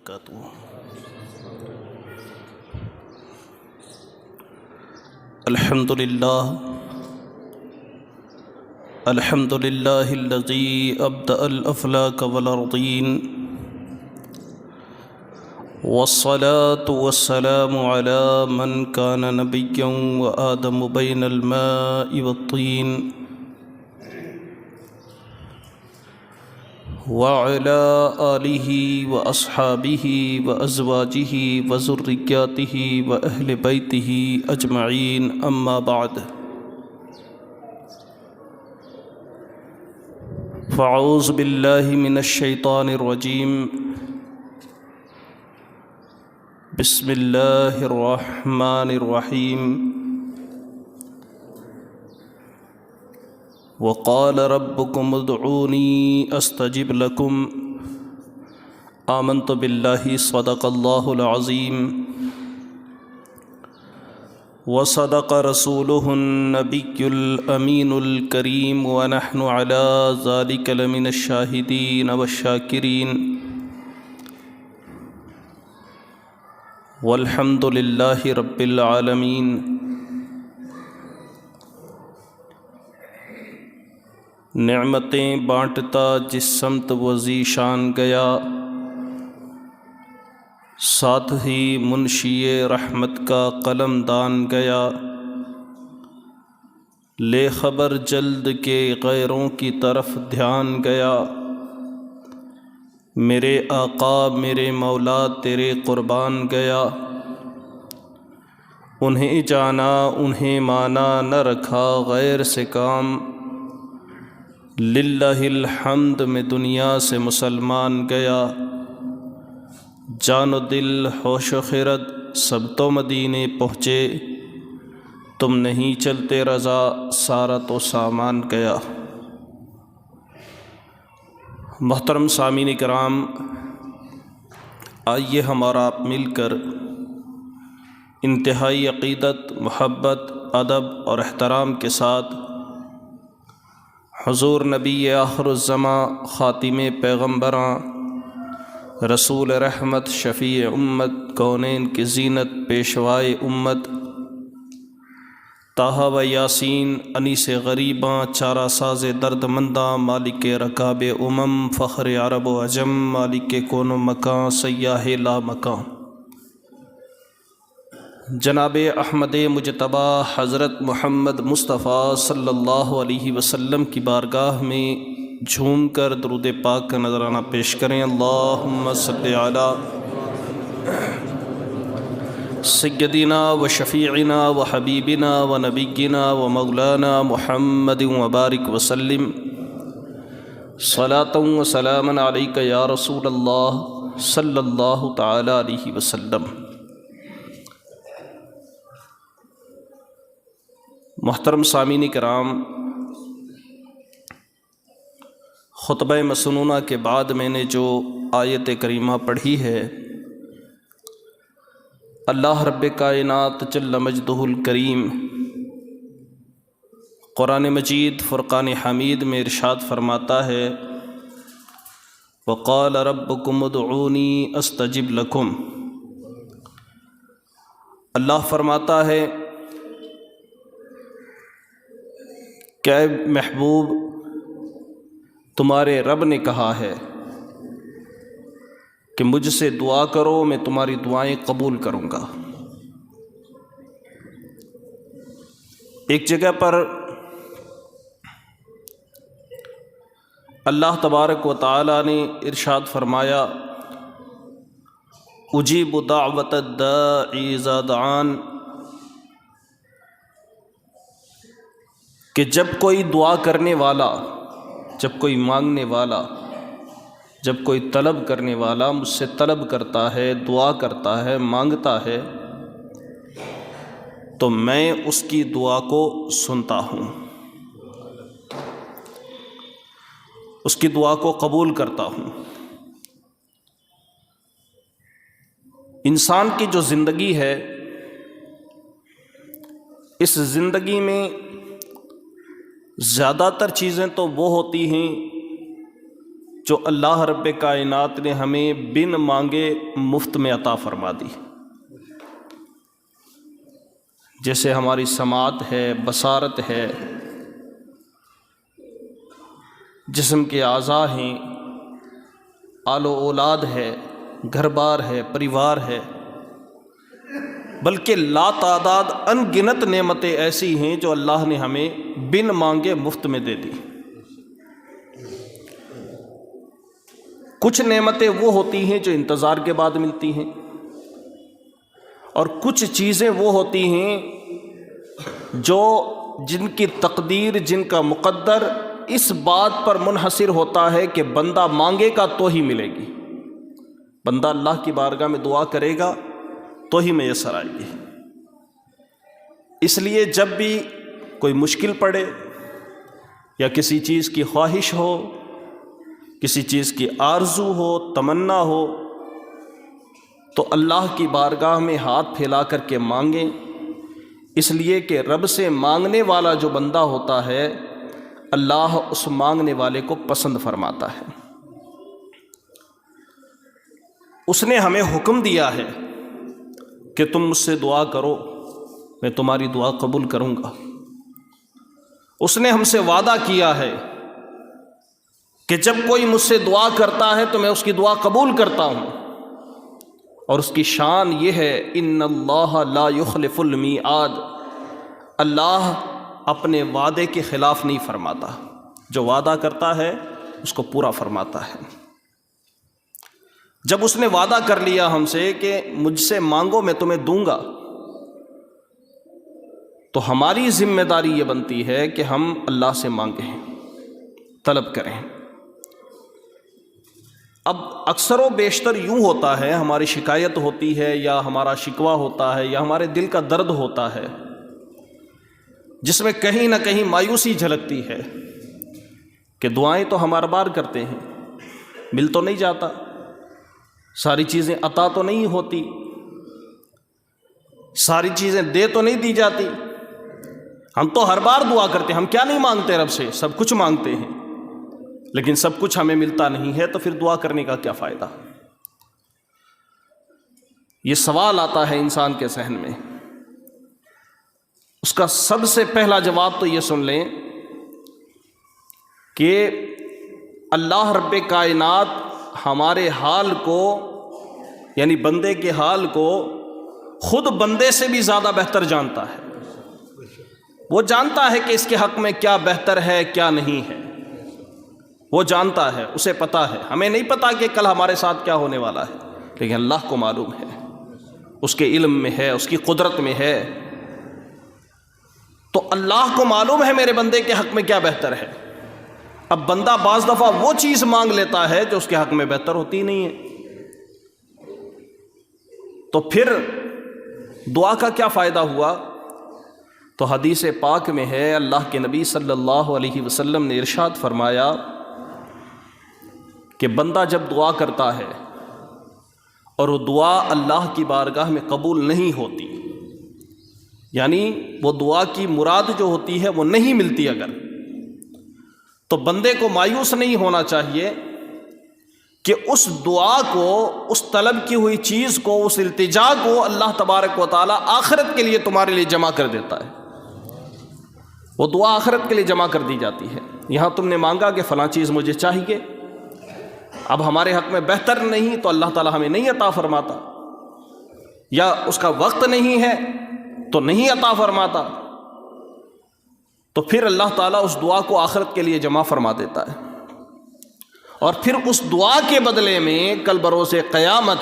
وبرکاتہ۔ الحمد للہ الذی ابدأ الافلاک والارضین، والصلاة والسلام على من كان نبيا وآدم بين الماء والطين، وعلى آله وأصحابه وأزواجه وذرياته وأهل بيته أجمعين، أما بعد، فأعوذ بالله من الشيطان الرجيم، بسم اللہ الرحمن الرحیم۔ وقال ربكم ادعوني استجب لكم، آمنت بالله صدق الله العظيم، وصدق رسوله النبي الأمين الكريم، ونحن على ذلك لمن الشاهدين والشاكرين، والحمد للہ رب العالمین۔ نعمتیں بانٹتا جس سمت وہ ذیشان گیا، ساتھ ہی منشی رحمت کا قلم دان گیا، لے خبر جلد کے غیروں کی طرف دھیان گیا، میرے آقا میرے مولا تیرے قربان گیا، انہیں جانا انہیں مانا نہ رکھا غیر سے کام، للہ الحمد میں دنیا سے مسلمان گیا، جان و دل ہوش و خرد سب تو مدینے پہنچے، تم نہیں چلتے رضا سارا تو سامان گیا۔ محترم سامعین کرام، آئیے ہم اور آپ مل کر انتہائی عقیدت، محبت، ادب اور احترام کے ساتھ حضور نبی آخر الزماں، خاتم پیغمبراں، رسول رحمت، شفیع امت، کونین کی زینت، پیشوائے امت، طٰہٰ و یاسین، انیس غریباں، چارہ ساز درد منداں، مالک رکاب فخر عرب و عجم، مالک کون و مکان، سیاح لا مکان، جناب احمد مجتبیٰ حضرت محمد مصطفیٰ صلی اللہ علیہ وسلم کی بارگاہ میں جھوم کر درود پاک کا نذرانہ پیش کریں۔ اللہم صلی علی سیدنا و شفیعنا و حبیبنا و نبینا و مولانا محمد وبارک وسلم، صلاۃ و سلام علیک یا رسول اللہ صلی اللہ تعالی علیہ وسلم۔ محترم سامعین کرام، خطبہ مسنونہ کے بعد میں نے جو آیت کریمہ پڑھی ہے، اللہ رب کائنات جل مجدہ الکریم قرآن مجید فرقان حمید میں ارشاد فرماتا ہے، وقال ربکم ادعونی استجب لکم۔ اللہ فرماتا ہے کہ اے محبوب، تمہارے رب نے کہا ہے کہ مجھ سے دعا کرو، میں تمہاری دعائیں قبول کروں گا۔ ایک جگہ پر اللہ تبارک و تعالی نے ارشاد فرمایا، اجیب دعوت الداعی اذا دعان، کہ جب کوئی دعا کرنے والا، جب کوئی مانگنے والا، جب کوئی طلب کرنے والا مجھ سے طلب کرتا ہے، دعا کرتا ہے، مانگتا ہے، تو میں اس کی دعا کو سنتا ہوں، اس کی دعا کو قبول کرتا ہوں۔ انسان کی جو زندگی ہے، اس زندگی میں زیادہ تر چیزیں تو وہ ہوتی ہیں جو اللہ رب کائنات نے ہمیں بن مانگے مفت میں عطا فرما دی، جیسے ہماری سماعت ہے، بصارت ہے، جسم کے اعضاء ہیں، آل و اولاد ہے، گھر بار ہے، پریوار ہے، بلکہ لا تعداد ان گنت نعمتیں ایسی ہیں جو اللہ نے ہمیں بن مانگے مفت میں دے دی۔ کچھ نعمتیں وہ ہوتی ہیں جو انتظار کے بعد ملتی ہیں، اور کچھ چیزیں وہ ہوتی ہیں جو جن کی تقدیر، جن کا مقدر اس بات پر منحصر ہوتا ہے کہ بندہ مانگے گا تو ہی ملے گی، بندہ اللہ کی بارگاہ میں دعا کرے گا تو ہی میسر آئے گی۔ اس لیے جب بھی کوئی مشکل پڑے یا کسی چیز کی خواہش ہو، کسی چیز کی آرزو ہو، تمنا ہو، تو اللہ کی بارگاہ میں ہاتھ پھیلا کر کے مانگیں، اس لیے کہ رب سے مانگنے والا جو بندہ ہوتا ہے اللہ اس مانگنے والے کو پسند فرماتا ہے۔ اس نے ہمیں حکم دیا ہے کہ تم مجھ سے دعا کرو، میں تمہاری دعا قبول کروں گا۔ اس نے ہم سے وعدہ کیا ہے کہ جب کوئی مجھ سے دعا کرتا ہے تو میں اس کی دعا قبول کرتا ہوں، اور اس کی شان یہ ہے ان اللہ لا یخلف المیعاد، اللہ اپنے وعدے کے خلاف نہیں فرماتا، جو وعدہ کرتا ہے اس کو پورا فرماتا ہے۔ جب اس نے وعدہ کر لیا ہم سے کہ مجھ سے مانگو میں تمہیں دوں گا، تو ہماری ذمہ داری یہ بنتی ہے کہ ہم اللہ سے مانگیں، طلب کریں۔ اب اکثر و بیشتر یوں ہوتا ہے، ہماری شکایت ہوتی ہے یا ہمارا شکوہ ہوتا ہے یا ہمارے دل کا درد ہوتا ہے جس میں کہیں نہ کہیں مایوسی جھلکتی ہے کہ دعائیں تو ہم ہر بار کرتے ہیں، مل تو نہیں جاتا، ساری چیزیں عطا تو نہیں ہوتی، ساری چیزیں دے تو نہیں دی جاتی، ہم تو ہر بار دعا کرتے ہیں، ہم کیا نہیں مانگتے رب سے، سب کچھ مانگتے ہیں، لیکن سب کچھ ہمیں ملتا نہیں ہے، تو پھر دعا کرنے کا کیا فائدہ؟ یہ سوال آتا ہے انسان کے ذہن میں۔ اس کا سب سے پہلا جواب تو یہ سن لیں کہ اللہ رب کائنات ہمارے حال کو، یعنی بندے کے حال کو خود بندے سے بھی زیادہ بہتر جانتا ہے۔ وہ جانتا ہے کہ اس کے حق میں کیا بہتر ہے کیا نہیں ہے، وہ جانتا ہے، اسے پتہ ہے۔ ہمیں نہیں پتا کہ کل ہمارے ساتھ کیا ہونے والا ہے، لیکن اللہ کو معلوم ہے، اس کے علم میں ہے، اس کی قدرت میں ہے۔ تو اللہ کو معلوم ہے میرے بندے کے حق میں کیا بہتر ہے۔ اب بندہ بعض دفعہ وہ چیز مانگ لیتا ہے جو اس کے حق میں بہتر ہوتی نہیں ہے، تو پھر دعا کا کیا فائدہ ہوا؟ تو حدیث پاک میں ہے، اللہ کے نبی صلی اللہ علیہ وسلم نے ارشاد فرمایا کہ بندہ جب دعا کرتا ہے اور وہ دعا اللہ کی بارگاہ میں قبول نہیں ہوتی، یعنی وہ دعا کی مراد جو ہوتی ہے وہ نہیں ملتی اگر، تو بندے کو مایوس نہیں ہونا چاہیے کہ اس دعا کو، اس طلب کی ہوئی چیز کو، اس التجا کو اللہ تبارک و تعالیٰ آخرت کے لیے تمہارے لیے جمع کر دیتا ہے۔ وہ دعا آخرت کے لیے جمع کر دی جاتی ہے۔ یہاں تم نے مانگا کہ فلاں چیز مجھے چاہیے، اب ہمارے حق میں بہتر نہیں تو اللہ تعالیٰ ہمیں نہیں عطا فرماتا، یا اس کا وقت نہیں ہے تو نہیں عطا فرماتا، تو پھر اللہ تعالیٰ اس دعا کو آخرت کے لیے جمع فرما دیتا ہے، اور پھر اس دعا کے بدلے میں کل بروز قیامت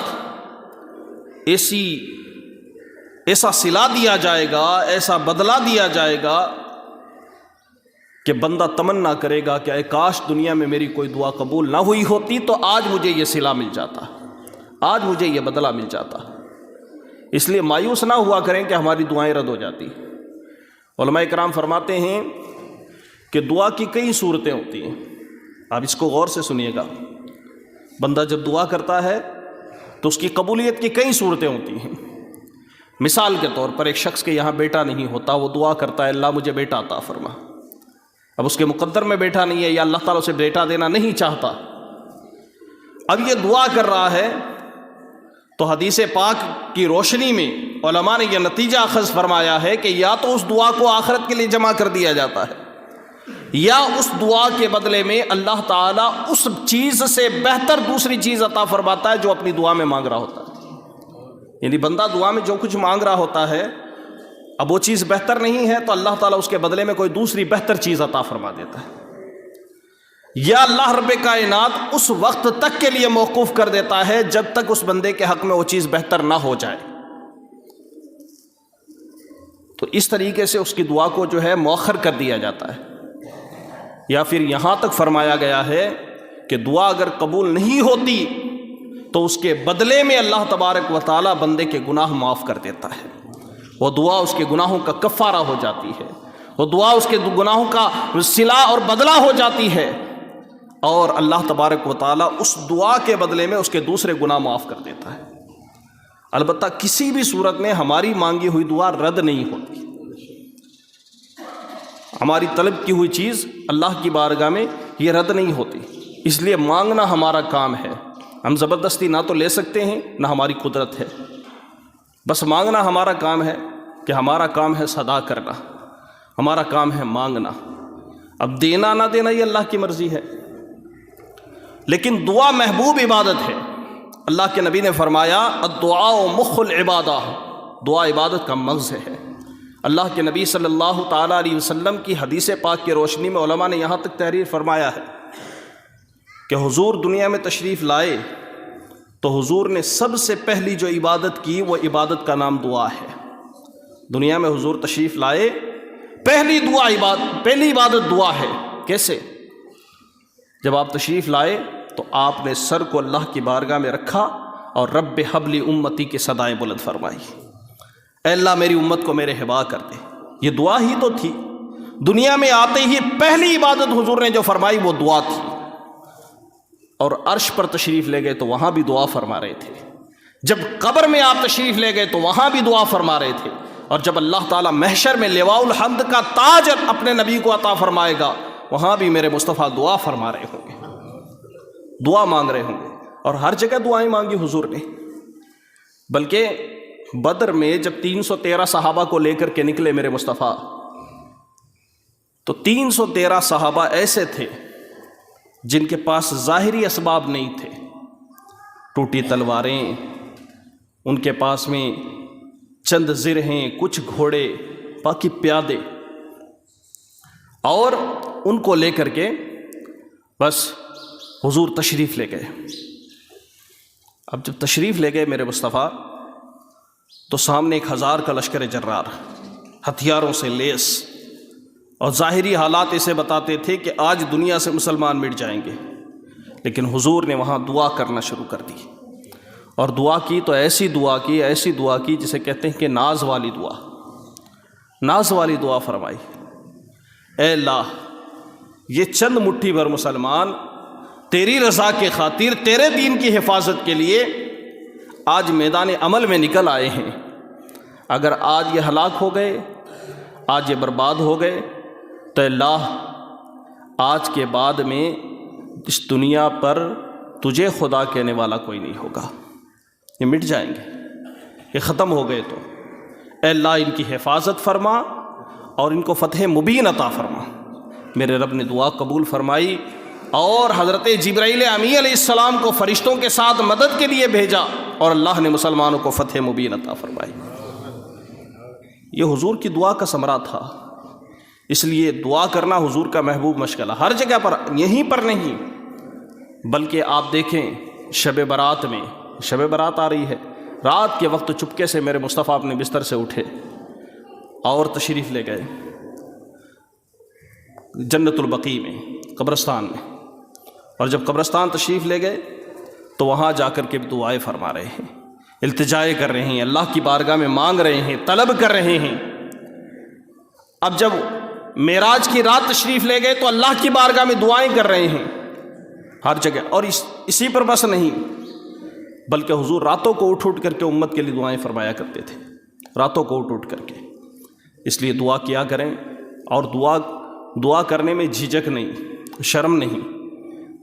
ایسا صلہ دیا جائے گا، ایسا بدلہ دیا جائے گا کہ بندہ تمنا کرے گا کہ اے کاش دنیا میں میری کوئی دعا قبول نہ ہوئی ہوتی تو آج مجھے یہ صلہ مل جاتا، آج مجھے یہ بدلہ مل جاتا۔ اس لیے مایوس نہ ہوا کریں کہ ہماری دعائیں رد ہو جاتی۔ علماء کرام فرماتے ہیں کہ دعا کی کئی صورتیں ہوتی ہیں، آپ اس کو غور سے سنیے گا۔ بندہ جب دعا کرتا ہے تو اس کی قبولیت کی کئی صورتیں ہوتی ہیں۔ مثال کے طور پر ایک شخص کے یہاں بیٹا نہیں ہوتا، وہ دعا کرتا ہے اللہ مجھے بیٹا عطا فرما، اب اس کے مقدر میں بیٹا نہیں ہے یا اللہ تعالیٰ اسے بیٹا دینا نہیں چاہتا، اب یہ دعا کر رہا ہے تو حدیث پاک کی روشنی میں علماء نے یہ نتیجہ اخذ فرمایا ہے کہ یا تو اس دعا کو آخرت کے لیے جمع کر دیا جاتا ہے، یا اس دعا کے بدلے میں اللہ تعالیٰ اس چیز سے بہتر دوسری چیز عطا فرماتا ہے جو اپنی دعا میں مانگ رہا ہوتا ہے۔ یعنی بندہ دعا میں جو کچھ مانگ رہا ہوتا ہے، اب وہ چیز بہتر نہیں ہے تو اللہ تعالیٰ اس کے بدلے میں کوئی دوسری بہتر چیز عطا فرما دیتا ہے، یا اللہ رب کائنات اس وقت تک کے لیے موقوف کر دیتا ہے جب تک اس بندے کے حق میں وہ چیز بہتر نہ ہو جائے۔ تو اس طریقے سے اس کی دعا کو جو ہے مؤخر کر دیا جاتا ہے، یا پھر یہاں تک فرمایا گیا ہے کہ دعا اگر قبول نہیں ہوتی تو اس کے بدلے میں اللہ تبارک و تعالیٰ بندے کے گناہ معاف کر دیتا ہے، وہ دعا اس کے گناہوں کا کفارہ ہو جاتی ہے، وہ دعا اس کے گناہوں کا صلہ اور بدلہ ہو جاتی ہے، اور اللہ تبارک و تعالیٰ اس دعا کے بدلے میں اس کے دوسرے گناہ معاف کر دیتا ہے۔ البتہ کسی بھی صورت میں ہماری مانگی ہوئی دعا رد نہیں ہوتی، ہماری طلب کی ہوئی چیز اللہ کی بارگاہ میں یہ رد نہیں ہوتی، اس لیے مانگنا ہمارا کام ہے، ہم زبردستی نہ تو لے سکتے ہیں نہ ہماری قدرت ہے، بس مانگنا ہمارا کام ہے، کہ ہمارا کام ہے صدا کرنا، ہمارا کام ہے مانگنا، اب دینا نہ دینا یہ اللہ کی مرضی ہے، لیکن دعا محبوب عبادت ہے۔ اللہ کے نبی نے فرمایا الدعاء مخ العبادہ، دعا عبادت کا مغز ہے۔ اللہ کے نبی صلی اللہ تعالیٰ علیہ وسلم کی حدیث پاک کی روشنی میں علماء نے یہاں تک تحریر فرمایا ہے کہ حضور دنیا میں تشریف لائے تو حضور نے سب سے پہلی جو عبادت کی وہ عبادت کا نام دعا ہے۔ دنیا میں حضور تشریف لائے پہلی عبادت دعا ہے۔ کیسے؟ جب آپ تشریف لائے تو آپ نے سر کو اللہ کی بارگاہ میں رکھا اور رب حب لی امتی کی صدائیں بلند فرمائی، اے اللہ میری امت کو میرے حوا کر دے۔ یہ دعا ہی تو تھی، دنیا میں آتے ہی پہلی عبادت حضور نے جو فرمائی وہ دعا تھی، اور عرش پر تشریف لے گئے تو وہاں بھی دعا فرما رہے تھے، جب قبر میں آپ تشریف لے گئے تو وہاں بھی دعا فرما رہے تھے، اور جب اللہ تعالیٰ محشر میں لواء الحمد کا تاج اپنے نبی کو عطا فرمائے گا وہاں بھی میرے مصطفیٰ دعا فرما رہے ہوں گے، دعا مانگ رہے ہوں گے، اور ہر جگہ دعائیں مانگی حضور نے۔ بلکہ بدر میں جب 313 صحابہ کو لے کر کے نکلے میرے مصطفیٰ، تو 313 صحابہ ایسے تھے جن کے پاس ظاہری اسباب نہیں تھے، ٹوٹی تلواریں، ان کے پاس میں چند زرہیں، کچھ گھوڑے، باقی پیادے، اور ان کو لے کر کے بس حضور تشریف لے گئے۔ اب جب تشریف لے گئے میرے مصطفیٰ تو سامنے 1000 کا لشکر جرار ہتھیاروں سے لیس، اور ظاہری حالات اسے بتاتے تھے کہ آج دنیا سے مسلمان مٹ جائیں گے، لیکن حضور نے وہاں دعا کرنا شروع کر دی، اور دعا کی تو ایسی دعا کی جسے کہتے ہیں کہ ناز والی دعا فرمائی۔ اے اللہ یہ چند مٹھی بھر مسلمان تیری رضا کے خاطر، تیرے دین کی حفاظت کے لیے آج میدان عمل میں نکل آئے ہیں، اگر آج یہ ہلاک ہو گئے، آج یہ برباد ہو گئے، تو اللہ آج کے بعد میں اس دنیا پر تجھے خدا کہنے والا کوئی نہیں ہوگا، یہ مٹ جائیں گے، یہ ختم ہو گئے، تو اے اللہ ان کی حفاظت فرما اور ان کو فتح مبین عطا فرما۔ میرے رب نے دعا قبول فرمائی، اور حضرت جبرائیل امی علیہ السلام کو فرشتوں کے ساتھ مدد کے لیے بھیجا، اور اللہ نے مسلمانوں کو فتح مبین عطا فرمائی۔ یہ حضور کی دعا کا ثمرہ تھا، اس لیے دعا کرنا حضور کا محبوب مشغلہ، ہر جگہ پر، یہیں پر نہیں، بلکہ آپ دیکھیں شب برات آ رہی ہے، رات کے وقت چپکے سے میرے مصطفیٰ اپنے بستر سے اٹھے اور تشریف لے گئے جنت البقیع میں، قبرستان میں، اور جب قبرستان تشریف لے گئے تو وہاں جا کر کے دعائیں فرما رہے ہیں، التجائے کر رہے ہیں، اللہ کی بارگاہ میں مانگ رہے ہیں، طلب کر رہے ہیں۔ اب جب معراج کی رات تشریف لے گئے تو اللہ کی بارگاہ میں دعائیں کر رہے ہیں ہر جگہ، اور اسی پر بس نہیں، بلکہ حضور راتوں کو اٹھ کر کے امت کے لیے دعائیں فرمایا کرتے تھے، راتوں کو اٹھ کر کے۔ اس لیے دعا کیا کریں، اور دعا کرنے میں جھجک نہیں، شرم نہیں،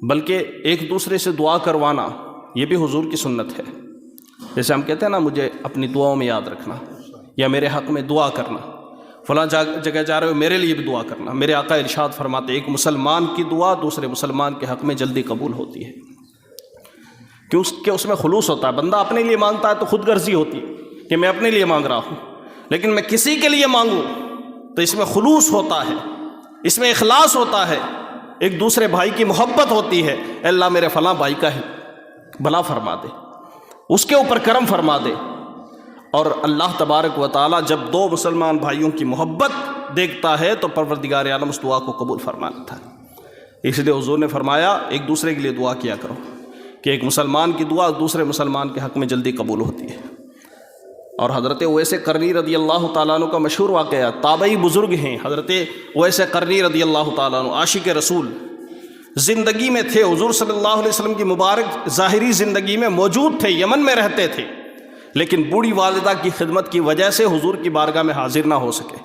بلکہ ایک دوسرے سے دعا کروانا یہ بھی حضور کی سنت ہے. جیسے ہم کہتے ہیں نا مجھے اپنی دعاؤں میں یاد رکھنا، یا میرے حق میں دعا کرنا، فلاں جگہ جا رہے ہو میرے لیے بھی دعا کرنا. میرے آقا ارشاد فرماتے ایک مسلمان کی دعا دوسرے مسلمان کے حق میں جلدی قبول ہوتی ہے، کیونکہ اس میں خلوص ہوتا ہے. بندہ اپنے لیے مانگتا ہے تو خود غرضی ہوتی ہے کہ میں اپنے لیے مانگ رہا ہوں، لیکن میں کسی کے لیے مانگوں تو اس میں خلوص ہوتا ہے، اس میں اخلاص ہوتا ہے، ایک دوسرے بھائی کی محبت ہوتی ہے. اے اللہ میرے فلاں بھائی کا بھلا فرما دے، اس کے اوپر کرم فرما دے. اور اللہ تبارک و تعالی جب دو مسلمان بھائیوں کی محبت دیکھتا ہے تو پروردگار عالم اس دعا کو قبول فرما لیتا ہے. اس لیے حضور نے فرمایا ایک دوسرے کے لیے دعا کیا کرو کہ ایک مسلمان کی دعا دوسرے مسلمان کے حق میں جلدی قبول ہوتی ہے. اور حضرت اویس قرنی رضی اللہ تعالیٰ عنہ کا مشہور واقعہ، تابعی بزرگ ہیں حضرت اویس قرنی رضی اللہ تعالیٰ عنہ، عاشق رسول، زندگی میں تھے حضور صلی اللہ علیہ وسلم کی مبارک ظاہری زندگی میں موجود تھے، یمن میں رہتے تھے، لیکن بوڑھی والدہ کی خدمت کی وجہ سے حضور کی بارگاہ میں حاضر نہ ہو سکے.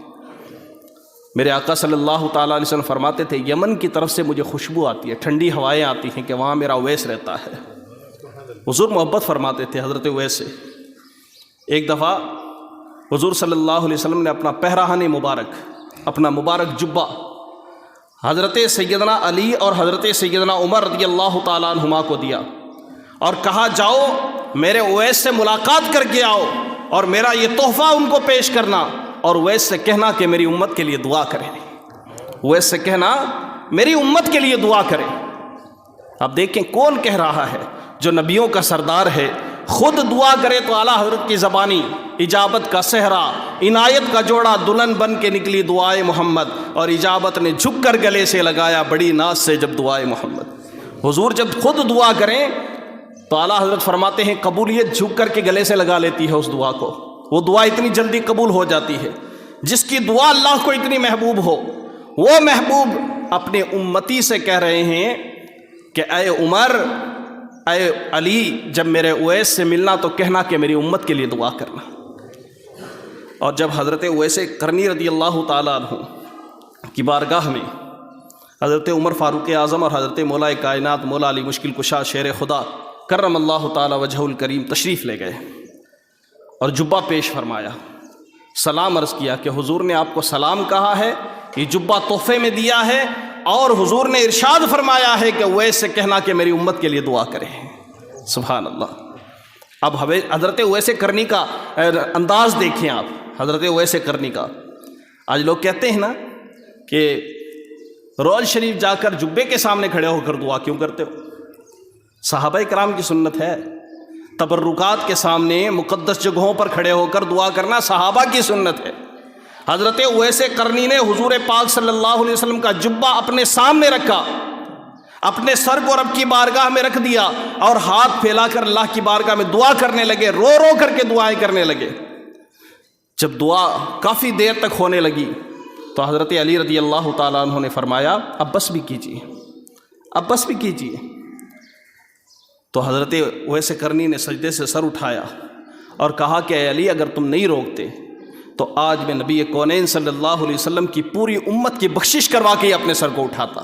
میرے آقا صلی اللہ تعالیٰ علیہ وسلم فرماتے تھے یمن کی طرف سے مجھے خوشبو آتی ہے، ٹھنڈی ہوائیں آتی ہیں کہ وہاں میرا اویس رہتا ہے. حضور محبت فرماتے تھے حضرت اویس سے. ایک دفعہ حضور صلی اللہ علیہ وسلم نے اپنا پہراہن مبارک، اپنا مبارک جبہ حضرت سیدنا علی اور حضرت سیدنا عمر رضی اللہ تعالیٰ عنہما کو دیا اور کہا جاؤ میرے اویس سے ملاقات کر کے آؤ اور میرا یہ تحفہ ان کو پیش کرنا، اور اویس سے کہنا کہ میری امت کے لیے دعا کریں. اویس سے کہنا میری امت کے لیے دعا کریں. اب دیکھیں کون کہہ رہا ہے؟ جو نبیوں کا سردار ہے، خود دعا کرے تو اعلیٰ حضرت کی زبانی اجابت کا صحرا، عنایت کا جوڑا دلہن بن کے نکلی دعائے محمد، اور اجابت نے جھک کر گلے سے لگایا بڑی ناز سے جب دعائے محمد. حضور جب خود دعا کریں تو اعلیٰ حضرت فرماتے ہیں قبولیت جھک کر کے گلے سے لگا لیتی ہے اس دعا کو. وہ دعا اتنی جلدی قبول ہو جاتی ہے. جس کی دعا اللہ کو اتنی محبوب ہو، وہ محبوب اپنے امتی سے کہہ رہے ہیں کہ اے عمر، اے علی، جب میرے اویس سے ملنا تو کہنا کہ میری امت کے لیے دعا کرنا. اور جب حضرت اویس قرنی رضی اللہ تعالیٰ عنہ کی بارگاہ میں حضرت عمر فاروق اعظم اور حضرت مولا کائنات مولا علی مشکل کشا شیر خدا کرم اللہ تعالیٰ وجہہ الکریم تشریف لے گئے اور جبہ پیش فرمایا، سلام عرض کیا کہ حضور نے آپ کو سلام کہا ہے، یہ جبہ تحفے میں دیا ہے، اور حضور نے ارشاد فرمایا ہے کہ اویس سے کہنا کہ میری امت کے لیے دعا کریں. سبحان اللہ. اب حضرت اویس قرنی کا انداز دیکھیں آپ، حضرت اویس قرنی کا. آج لوگ کہتے ہیں نا کہ روز شریف جا کر جبے کے سامنے کھڑے ہو کر دعا کیوں کرتے ہو؟ صحابہ کرام کی سنت ہے. تبرکات کے سامنے مقدس جگہوں پر کھڑے ہو کر دعا کرنا صحابہ کی سنت ہے. حضرت اویس قرنی نے حضور پاک صلی اللہ علیہ وسلم کا جبہ اپنے سامنے رکھا، اپنے سر کو رب کی بارگاہ میں رکھ دیا اور ہاتھ پھیلا کر اللہ کی بارگاہ میں دعا کرنے لگے، رو رو کر کے دعائیں کرنے لگے. جب دعا کافی دیر تک ہونے لگی تو حضرت علی رضی اللہ تعالیٰ عنہ نے فرمایا اب بس بھی کیجیے، اب بس بھی کیجیے. تو حضرت اویس قرنی نے سجدے سے سر اٹھایا اور کہا کہ اے علی، اگر تم نہیں روکتے تو آج میں نبی کونین صلی اللہ علیہ وسلم کی پوری امت کی بخشش کروا کے اپنے سر کو اٹھاتا.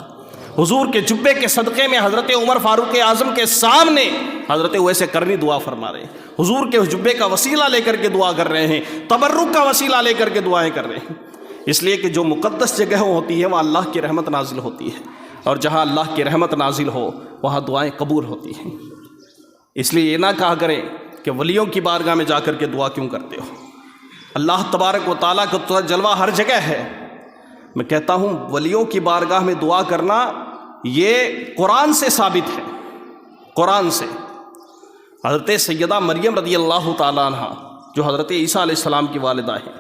حضور کے جبے کے صدقے میں حضرت عمر فاروق اعظم کے سامنے حضرت اویس قرنی دعا فرما رہے ہیں، حضور کے جبے کا وسیلہ لے کر کے دعا کر رہے ہیں، تبرک کا وسیلہ لے کر کے دعائیں کر رہے ہیں. اس لیے کہ جو مقدس جگہ ہوتی ہے وہاں اللہ کی رحمت نازل ہوتی ہے، اور جہاں اللہ کی رحمت نازل ہو وہاں دعائیں قبول ہوتی ہیں. اس لیے یہ نہ کہا کریں کہ ولیوں کی بارگاہ میں جا کر کے دعا کیوں کرتے ہو. اللہ تبارک و تعالیٰ کا تو جلوہ ہر جگہ ہے. میں کہتا ہوں ولیوں کی بارگاہ میں دعا کرنا یہ قرآن سے ثابت ہے، قرآن سے. حضرت سیدہ مریم رضی اللہ تعالیٰ عنہ جو حضرت عیسیٰ علیہ السلام کی والدہ ہیں،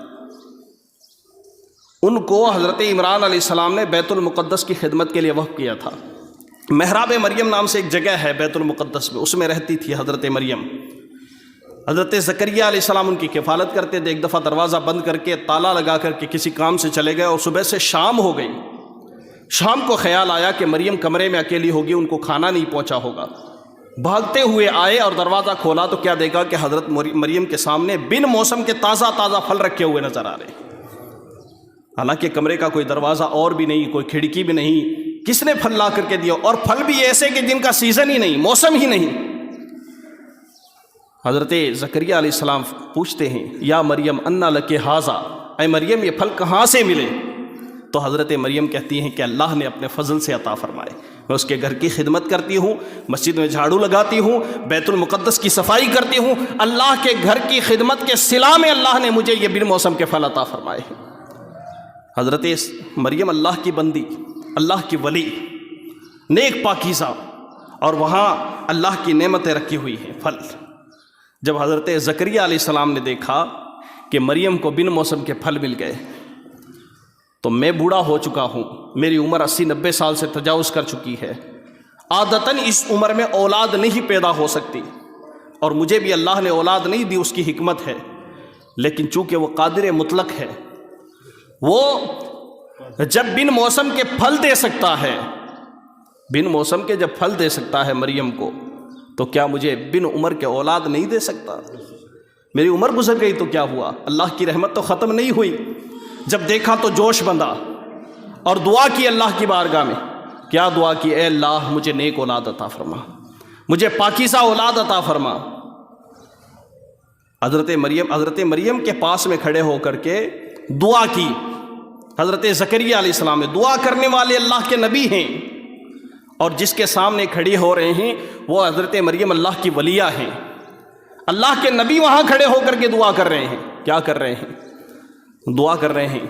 ان کو حضرت عمران علیہ السلام نے بیت المقدس کی خدمت کے لیے وقف کیا تھا. محراب مریم نام سے ایک جگہ ہے بیت المقدس میں، اس میں رہتی تھی حضرت مریم. حضرت زکریا علیہ السلام ان کی کفالت کرتے تھے. ایک دفعہ دروازہ بند کر کے تالا لگا کر کے کسی کام سے چلے گئے اور صبح سے شام ہو گئی. شام کو خیال آیا کہ مریم کمرے میں اکیلی ہوگی، ان کو کھانا نہیں پہنچا ہوگا. بھاگتے ہوئے آئے اور دروازہ کھولا تو کیا دیکھا کہ حضرت مریم کے سامنے بن موسم کے تازہ تازہ پھل رکھے ہوئے نظر آ رہے ہیں. حالانکہ کمرے کا کوئی دروازہ اور بھی نہیں، کوئی کھڑکی بھی نہیں، کس نے پھل لا کر کے دیا؟ اور پھل بھی ایسے کہ جن کا سیزن ہی نہیں، موسم ہی نہیں۔ حضرت زکریا علیہ السلام پوچھتے ہیں یا مریم انا لک ھذا، اے مریم یہ پھل کہاں سے ملے؟ تو حضرت مریم کہتی ہیں کہ اللہ نے اپنے فضل سے عطا فرمائے۔ میں اس کے گھر کی خدمت کرتی ہوں، مسجد میں جھاڑو لگاتی ہوں، بیت المقدس کی صفائی کرتی ہوں، اللہ کے گھر کی خدمت کے صلہ میں اللہ نے مجھے یہ بن موسم کے پھل عطا فرمائے ہیں۔ حضرت مریم اللہ کی بندی، اللہ کی ولی، نیک پاکیزہ، اور وہاں اللہ کی نعمتیں رکھی ہوئی ہیں، پھل۔ جب حضرت زکریا علیہ السلام نے دیکھا کہ مریم کو بن موسم کے پھل مل گئے، تو میں بوڑھا ہو چکا ہوں، میری عمر 80-90 سال سے تجاوز کر چکی ہے، عادتاً اس عمر میں اولاد نہیں پیدا ہو سکتی، اور مجھے بھی اللہ نے اولاد نہیں دی، اس کی حکمت ہے، لیکن چونکہ وہ قادر مطلق ہے، وہ جب بن موسم کے پھل دے سکتا ہے، بن موسم کے جب پھل دے سکتا ہے مریم کو، تو کیا مجھے بن عمر کے اولاد نہیں دے سکتا؟ میری عمر گزر گئی تو کیا ہوا؟ اللہ کی رحمت تو ختم نہیں ہوئی۔ جب دیکھا تو جوش بندھا اور دعا کی اللہ کی بارگاہ میں۔ کیا دعا کی؟ اے اللہ مجھے نیک اولاد عطا فرما، مجھے پاکیزہ اولاد عطا فرما۔ حضرت مریم کے پاس میں کھڑے ہو کر کے دعا کی۔ حضرت زکریا علیہ السلام نے، دعا کرنے والے اللہ کے نبی ہیں، اور جس کے سامنے کھڑی ہو رہے ہیں وہ حضرت مریم اللہ کی ولیہ ہیں۔ اللہ کے نبی وہاں کھڑے ہو کر کے دعا کر رہے ہیں۔ کیا کر رہے ہیں؟ دعا کر رہے ہیں،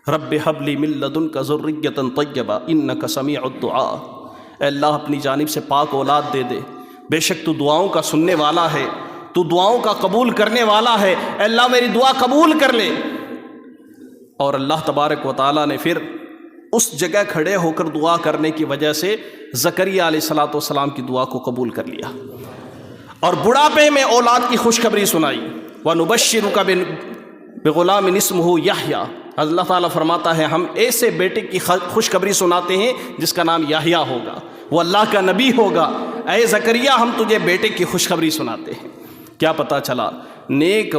رب ہب لی من لدنک ذریۃ طیبہ انک سمیع الدعاء۔ اے اللہ اپنی جانب سے پاک اولاد دے دے، بے شک تو دعاؤں کا سننے والا ہے، تو دعاؤں کا قبول کرنے والا ہے۔ اے اللہ میری دعا قبول کر لے۔ اور اللہ تبارک و تعالیٰ نے پھر اس جگہ کھڑے ہو کر دعا کرنے کی وجہ سے زکریا علیہ السلام کی دعا کو قبول کر لیا، اور بڑھاپے میں اولاد کی خوشخبری سنائی۔ وَنُبَشِّرُكَ بِغُلَامٍ اسْمُهُ یحییٰ۔ اللہ تعالیٰ فرماتا ہے ہم ایسے بیٹے کی خوشخبری سناتے ہیں جس کا نام یحییٰ ہوگا، وہ اللہ کا نبی ہوگا۔ اے زکریا ہم تجھے بیٹے کی خوشخبری سناتے ہیں۔ کیا پتہ چلا؟ نیک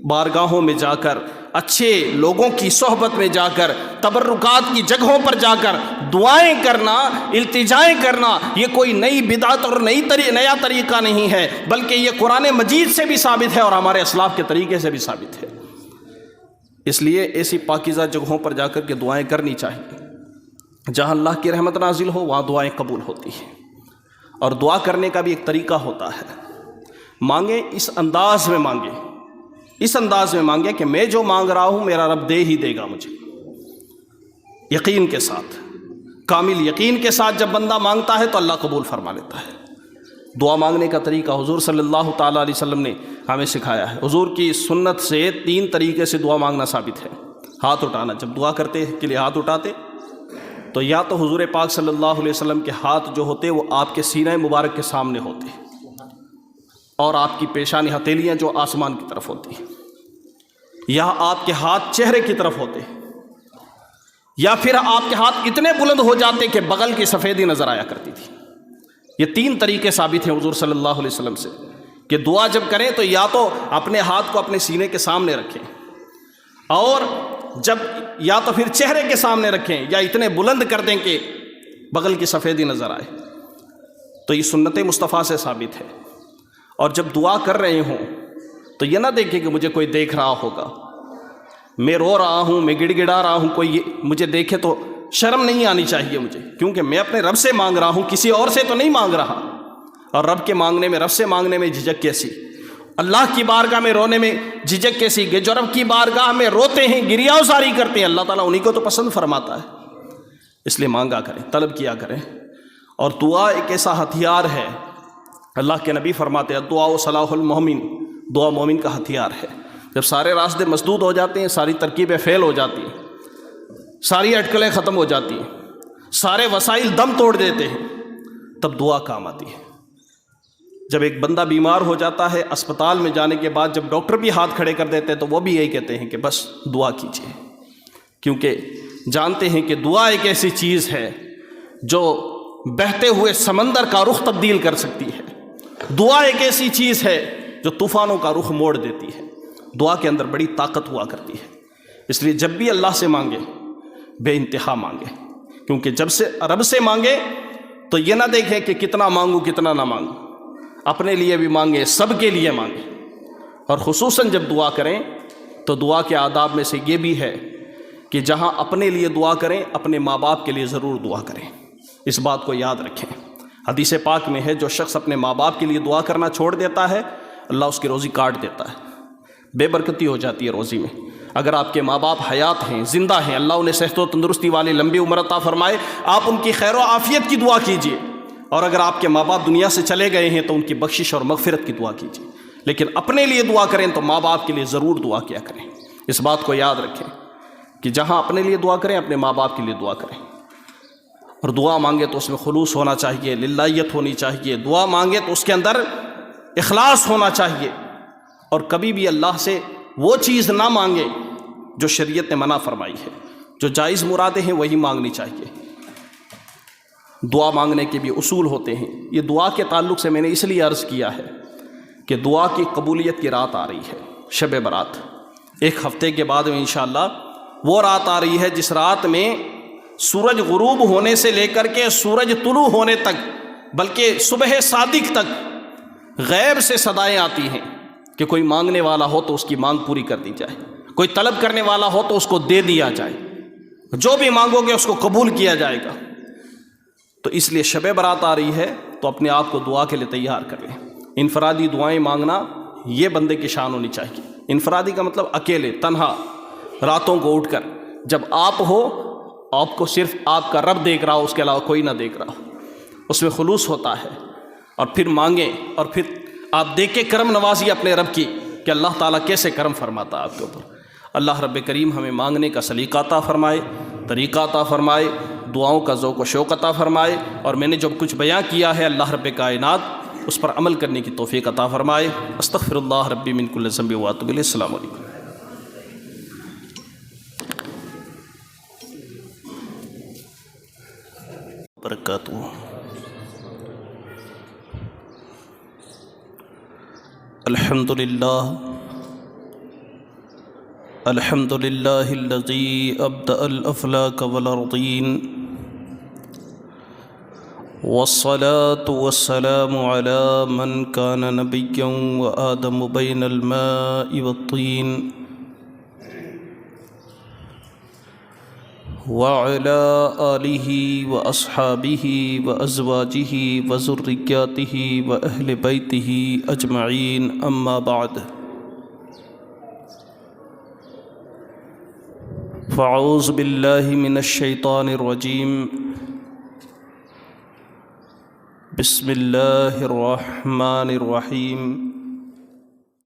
بارگاہوں میں جا کر، اچھے لوگوں کی صحبت میں جا کر، تبرکات کی جگہوں پر جا کر دعائیں کرنا، التجائیں کرنا، یہ کوئی نئی بدعت اور نیا طریقہ نہیں ہے، بلکہ یہ قرآن مجید سے بھی ثابت ہے اور ہمارے اسلاف کے طریقے سے بھی ثابت ہے۔ اس لیے ایسی پاکیزہ جگہوں پر جا کر کے دعائیں کرنی چاہیے۔ جہاں اللہ کی رحمت نازل ہو وہاں دعائیں قبول ہوتی ہیں، اور دعا کرنے کا بھی ایک طریقہ ہوتا ہے۔ مانگیں اس انداز میں مانگیں، اس انداز میں مانگیں کہ میں جو مانگ رہا ہوں میرا رب دے ہی دے گا مجھے، یقین کے ساتھ، کامل یقین کے ساتھ جب بندہ مانگتا ہے تو اللہ قبول فرما لیتا ہے۔ دعا مانگنے کا طریقہ حضور صلی اللہ تعالیٰ علیہ وسلم نے ہمیں سکھایا ہے۔ حضور کی سنت سے 3 طریقے سے دعا مانگنا ثابت ہے۔ ہاتھ اٹھانا، جب دعا کرتے کے لیے ہاتھ اٹھاتے تو یا تو حضور پاک صلی اللہ علیہ وسلم کے ہاتھ جو ہوتے وہ آپ کے سینہ مبارک کے سامنے ہوتے، اور آپ کی پیشانی ہتھیلیاں جو آسمان کی طرف ہوتی ہیں، یا آپ کے ہاتھ چہرے کی طرف ہوتے، یا پھر آپ کے ہاتھ اتنے بلند ہو جاتے کہ بغل کی سفیدی نظر آیا کرتی تھی۔ یہ 3 طریقے ثابت ہیں حضور صلی اللہ علیہ وسلم سے کہ دعا جب کریں تو یا تو اپنے ہاتھ کو اپنے سینے کے سامنے رکھیں، اور جب یا تو پھر چہرے کے سامنے رکھیں، یا اتنے بلند کر دیں کہ بغل کی سفیدی نظر آئے۔ تو یہ سنت مصطفیٰ سے ثابت ہے۔ اور جب دعا کر رہے ہوں تو یہ نہ دیکھیں کہ مجھے کوئی دیکھ رہا ہوگا، میں رو رہا ہوں، میں گڑ گڑا رہا ہوں، کوئی مجھے دیکھے تو شرم نہیں آنی چاہیے مجھے، کیونکہ میں اپنے رب سے مانگ رہا ہوں، کسی اور سے تو نہیں مانگ رہا۔ اور رب سے مانگنے میں جھجک کیسی؟ اللہ کی بارگاہ میں رونے میں جھجک کیسی؟ کہ جو رب کی بارگاہ میں روتے ہیں، گریہ ازاری کرتے ہیں، اللہ تعالیٰ انہی کو تو پسند فرماتا ہے۔ اس لیے مانگا کریں، طلب کیا کریں۔ اور دعا ایک ایسا ہتھیار ہے، اللہ کے نبی فرماتے ہیں دعا و صلاح المومن، دعا مومن کا ہتھیار ہے۔ جب سارے راستے مسدود ہو جاتے ہیں، ساری ترکیبیں فیل ہو جاتی ہیں، ساری اٹکلیں ختم ہو جاتی ہیں، سارے وسائل دم توڑ دیتے ہیں، تب دعا کام آتی ہے۔ جب ایک بندہ بیمار ہو جاتا ہے، اسپتال میں جانے کے بعد جب ڈاکٹر بھی ہاتھ کھڑے کر دیتے ہیں تو وہ بھی یہی کہتے ہیں کہ بس دعا کیجیے، کیونکہ جانتے ہیں کہ دعا ایک ایسی چیز ہے جو بہتے ہوئے سمندر کا رخ تبدیل کر سکتی ہے۔ دعا ایک ایسی چیز ہے جو طوفانوں کا رخ موڑ دیتی ہے۔ دعا کے اندر بڑی طاقت ہوا کرتی ہے۔ اس لیے جب بھی اللہ سے مانگے بے انتہا مانگے، کیونکہ جب سے رب سے مانگے تو یہ نہ دیکھیں کہ کتنا مانگوں کتنا نہ مانگوں، اپنے لیے بھی مانگے، سب کے لیے مانگے۔ اور خصوصاً جب دعا کریں تو دعا کے آداب میں سے یہ بھی ہے کہ جہاں اپنے لیے دعا کریں اپنے ماں باپ کے لیے ضرور دعا کریں، اس بات کو یاد رکھیں۔ حدیث پاک میں ہے جو شخص اپنے ماں باپ کے لیے دعا کرنا چھوڑ دیتا ہے اللہ اس کی روزی کاٹ دیتا ہے، بے برکتی ہو جاتی ہے روزی میں۔ اگر آپ کے ماں باپ حیات ہیں، زندہ ہیں، اللہ انہیں صحت و تندرستی والی لمبی عمر عطا فرمائے، آپ ان کی خیر و عافیت کی دعا کیجیے۔ اور اگر آپ کے ماں باپ دنیا سے چلے گئے ہیں تو ان کی بخشش اور مغفرت کی دعا کیجیے۔ لیکن اپنے لیے دعا کریں تو ماں باپ کے لیے ضرور دعا کیا کریں، اس بات کو یاد رکھیں کہ جہاں اپنے لیے دعا کریں اپنے ماں باپ کے لیے دعا کریں۔ اور دعا مانگے تو اس میں خلوص ہونا چاہیے، للہیت ہونی چاہیے۔ دعا مانگے تو اس کے اندر اخلاص ہونا چاہیے، اور کبھی بھی اللہ سے وہ چیز نہ مانگے جو شریعت نے منع فرمائی ہے۔ جو جائز مرادیں ہیں وہی مانگنی چاہیے۔ دعا مانگنے کے بھی اصول ہوتے ہیں۔ یہ دعا کے تعلق سے میں نے اس لیے عرض کیا ہے کہ دعا کی قبولیت کی رات آ رہی ہے، شب برات، ایک ہفتے کے بعد میں انشاءاللہ وہ رات آ رہی ہے جس رات میں سورج غروب ہونے سے لے کر کے سورج طلوع ہونے تک، بلکہ صبح صادق تک غیب سے صدائیں آتی ہیں کہ کوئی مانگنے والا ہو تو اس کی مانگ پوری کر دی جائے، کوئی طلب کرنے والا ہو تو اس کو دے دیا جائے، جو بھی مانگو گے اس کو قبول کیا جائے گا۔ تو اس لیے شب برات آ رہی ہے تو اپنے آپ کو دعا کے لیے تیار کر لیں۔ انفرادی دعائیں مانگنا یہ بندے کی شان ہونی چاہیے۔ انفرادی کا مطلب اکیلے، تنہا، راتوں کو اٹھ کر، جب آپ ہو، آپ کو صرف آپ کا رب دیکھ رہا ہو، اس کے علاوہ کوئی نہ دیکھ رہا ہو، اس میں خلوص ہوتا ہے۔ اور پھر مانگیں، اور پھر آپ دیکھ کے کرم نوازی اپنے رب کی کہ اللہ تعالیٰ کیسے کرم فرماتا ہے آپ کے اوپر۔ اللہ رب کریم ہمیں مانگنے کا سلیقہ عطا فرمائے، طریقہ عطا فرمائے، دعاؤں کا ذوق و شوق عطا فرمائے، اور میں نے جو کچھ بیان کیا ہے اللہ رب کائنات اس پر عمل کرنے کی توفیق عطا فرمائے۔ استغفر اللہ ربی من کل ذنب واتوب الیہ۔ السلام علیکم برکاتہ۔ الحمد للہ الذی ابدأ الافلاک والارضین، والصلاة والسلام على من كان نبيا وآدم بين الماء والطين، وعلى آله وأصحابه وأزواجه وذرياته وأهل بيته أجمعين، أما بعد، فأعوذ بالله من الشيطان الرجيم، بسم اللہ الرحمن الرحیم۔